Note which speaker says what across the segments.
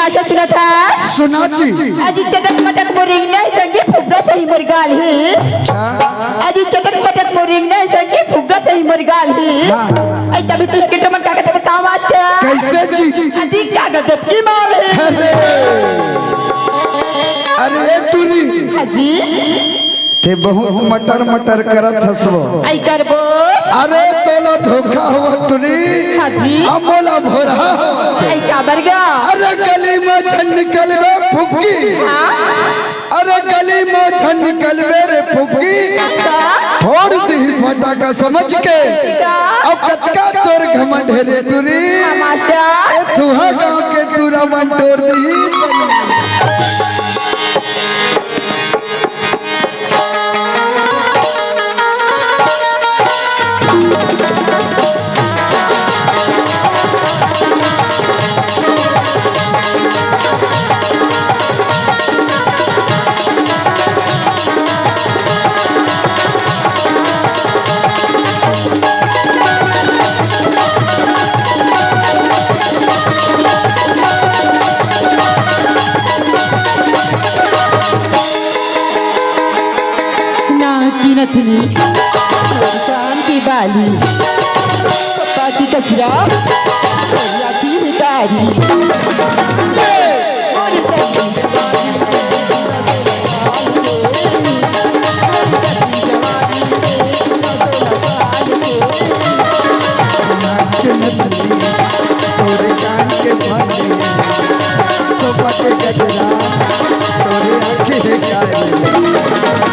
Speaker 1: सुना जी
Speaker 2: आजी चटक मटक मोरिंग नहीं संगे फुग्गा सही मुर्गाल ही आजी चटक मटक मोरिंग नहीं संगे फुग्गा सही मुर्गाल ही आई तभी तो उसके टमन का कहते बताओ मास्टर
Speaker 1: कैसे जी
Speaker 2: आजी क्या गजब की माल है
Speaker 1: अरे टूरी
Speaker 2: आजी
Speaker 1: ते बहुत मटर मटर करत हसबो
Speaker 2: आई करबो
Speaker 1: अरे तोला धोखा हुआ टूरी
Speaker 2: आजी
Speaker 1: अमोला भोरा
Speaker 2: आई क्या बरगा
Speaker 1: अरे गली में छन निकलवे फुफकी अरे गली में छन निकलवे रे फुफकी फोड़ दी फटाका समझ के अब कतका तोर घमंड रे टूरी
Speaker 2: मास्टर
Speaker 1: ए तुहा गांव के टूरा मन तोड़ दी
Speaker 2: नथनी कान की बाली पप्पा की कचरा भैया की मितारी
Speaker 1: तोरे कान के भाले पप्पा के कचरा तोरे आंखें काले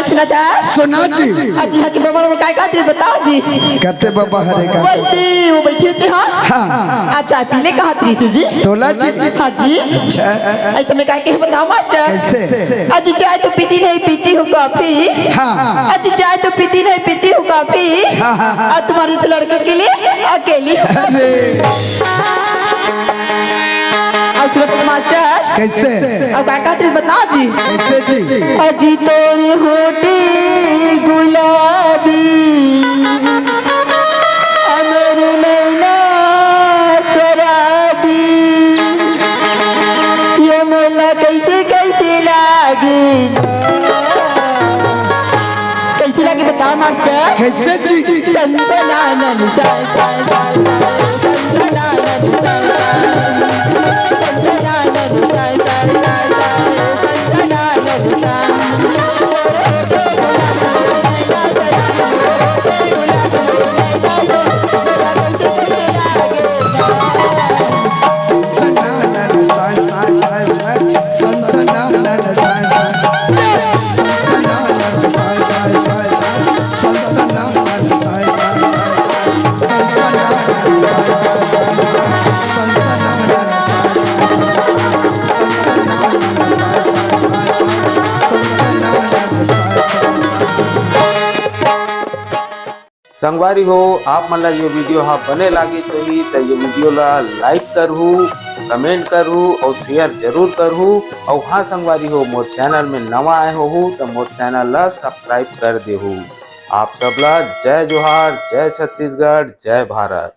Speaker 2: सुना था
Speaker 1: सुना जी
Speaker 2: अजी हाँ की बाबा लोग काय कहते हैं, बताओ जी।
Speaker 1: कहते बाबा हरे का
Speaker 2: बस्ती वो बैठी होती हाँ
Speaker 1: हाँ
Speaker 2: अच्छा पीले कहाँ त्रिस जी
Speaker 1: तोला जी
Speaker 2: हाँ जी
Speaker 1: अच्छा
Speaker 2: आई तुम्हें काय कहे बताओ मास्टर
Speaker 1: कैसे
Speaker 2: अजी चाय तो पीती नहीं पीती हूँ कॉफी
Speaker 1: हाँ
Speaker 2: अजी चाय तो पीती नहीं पीती हूँ कॉफी और तुम्हारे इस लड़के के लिए अकेली
Speaker 1: अरे
Speaker 2: और सुनो मास्टर
Speaker 1: कैसे
Speaker 2: अब क्या कहते हैं बताओ जी
Speaker 1: कैसे जी
Speaker 2: अजी तोरी होठी गुलाबी अमर नैना शराबी ये मोला कैसे कैसे लागी कैसे लगे बताओ मास्टर
Speaker 1: कैसे जी
Speaker 2: संतनानन साय साय साय संतनानन साय संतनानन साय साय संतनानन
Speaker 3: संगवारी हो आप मन ला ये वीडियो हाँ बने लागी सही तो ये वीडियो ला लाइक करहू कमेंट करहू और शेयर जरूर करहू और हाँ संगवारी हो मोर चैनल में नवा आए हो तो मोर चैनल ला सब्सक्राइब कर देहू। आप सबला जय जोहार, जय छत्तीसगढ़, जय भारत।